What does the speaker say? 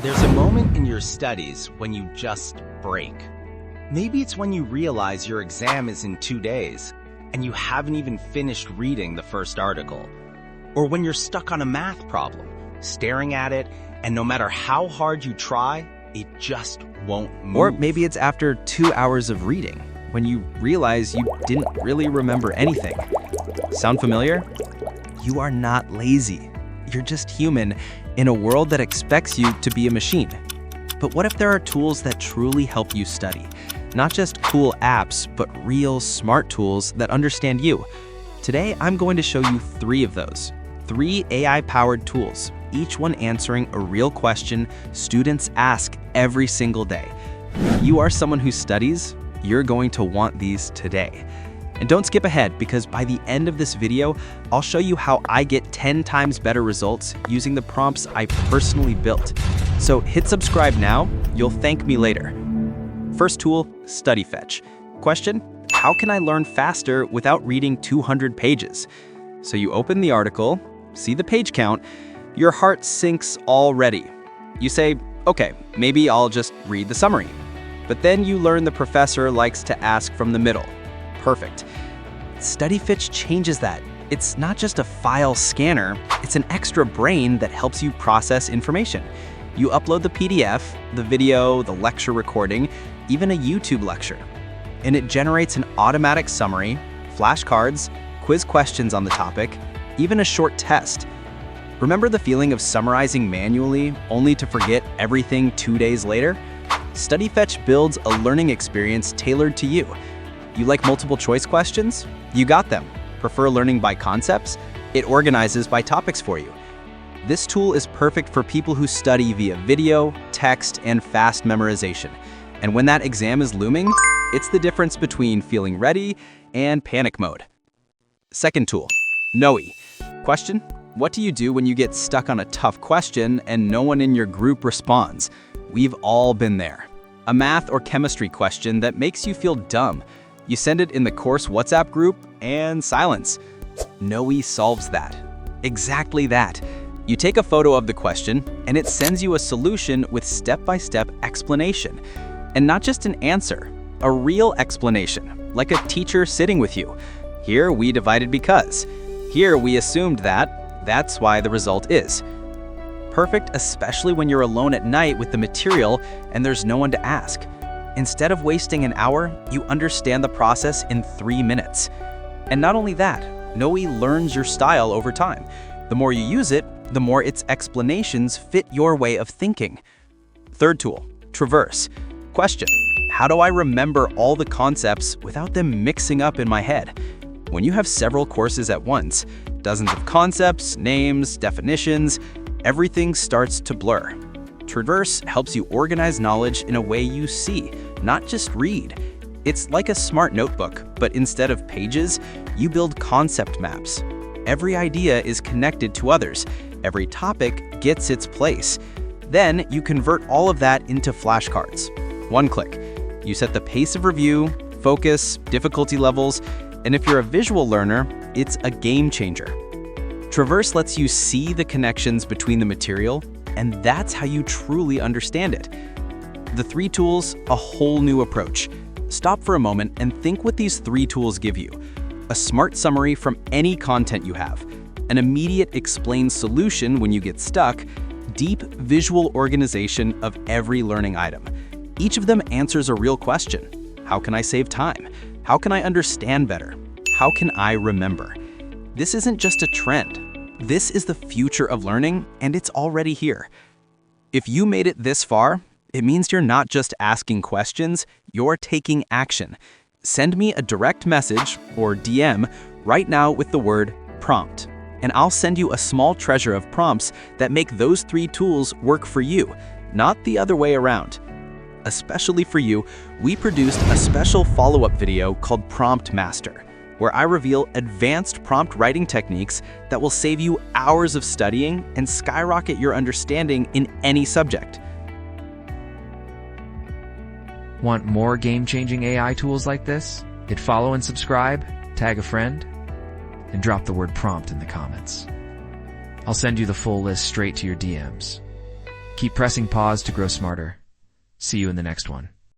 There's a moment in your studies when you just break. Maybe it's when you realize your exam is in 2 days and you haven't even finished reading the first article. Or when you're stuck on a math problem, staring at it, and no matter how hard you try, it just won't move. Or maybe it's after 2 hours of reading, when you realize you didn't really remember anything. Sound familiar? You are not lazy. You're just human in a world that expects you to be a machine. But what if there are tools that truly help you study? Not just cool apps, but real smart tools that understand you. Today, I'm going to show you 3 of those. 3 AI-powered tools, each one answering a real question students ask every single day. If you are someone who studies, you're going to want these today. And don't skip ahead, because by the end of this video, I'll show you how I get 10 times better results using the prompts I personally built. So hit subscribe now, you'll thank me later. First tool, Study Fetch. Question, how can I learn faster without reading 200 pages? So you open the article, see the page count, your heart sinks already. You say, okay, maybe I'll just read the summary. But then you learn the professor likes to ask from the middle. Perfect. Study Fetch changes that. It's not just a file scanner, it's an extra brain that helps you process information. You upload the PDF, the video, the lecture recording, even a YouTube lecture. And it generates an automatic summary, flashcards, quiz questions on the topic, even a short test. Remember the feeling of summarizing manually only to forget everything 2 days later? Study Fetch builds a learning experience tailored to you. You like multiple choice questions? You got them. Prefer learning by concepts? It organizes by topics for you. This tool is perfect for people who study via video, text, and fast memorization. And when that exam is looming, it's the difference between feeling ready and panic mode. Second tool, Noe. Question, what do you do when you get stuck on a tough question and no one in your group responds? We've all been there. A math or chemistry question that makes you feel dumb. You send it in the course WhatsApp group and silence. Noe solves that. Exactly that. You take a photo of the question and it sends you a solution with step-by-step explanation. And not just an answer, a real explanation, like a teacher sitting with you. Here we divided because. Here we assumed that. That's why the result is. Perfect, especially when you're alone at night with the material and there's no one to ask. Instead of wasting an hour, you understand the process in 3 minutes. And not only that, Noe learns your style over time. The more you use it, the more its explanations fit your way of thinking. Third tool, Traverse. Question, how do I remember all the concepts without them mixing up in my head? When you have several courses at once, dozens of concepts, names, definitions, everything starts to blur. Traverse helps you organize knowledge in a way you see, not just read. It's like a smart notebook, but instead of pages, you build concept maps. Every idea is connected to others. Every topic gets its place. Then you convert all of that into flashcards. 1 click. You set the pace of review, focus, difficulty levels, and if you're a visual learner, it's a game changer. Traverse lets you see the connections between the material, and that's how you truly understand it. The 3 tools, a whole new approach. Stop for a moment and think what these 3 tools give you. A smart summary from any content you have, an immediate explained solution when you get stuck, deep visual organization of every learning item. Each of them answers a real question. How can I save time? How can I understand better? How can I remember? This isn't just a trend. This is the future of learning, and it's already here. If you made it this far, it means you're not just asking questions, you're taking action. Send me a direct message or DM right now with the word prompt, and I'll send you a small treasure of prompts that make those 3 tools work for you, not the other way around. Especially for you, we produced a special follow-up video called Prompt Master, where I reveal advanced prompt writing techniques that will save you hours of studying and skyrocket your understanding in any subject. Want more game-changing AI tools like this? Hit follow and subscribe, tag a friend, and drop the word prompt in the comments. I'll send you the full list straight to your DMs. Keep pressing pause to grow smarter. See you in the next one.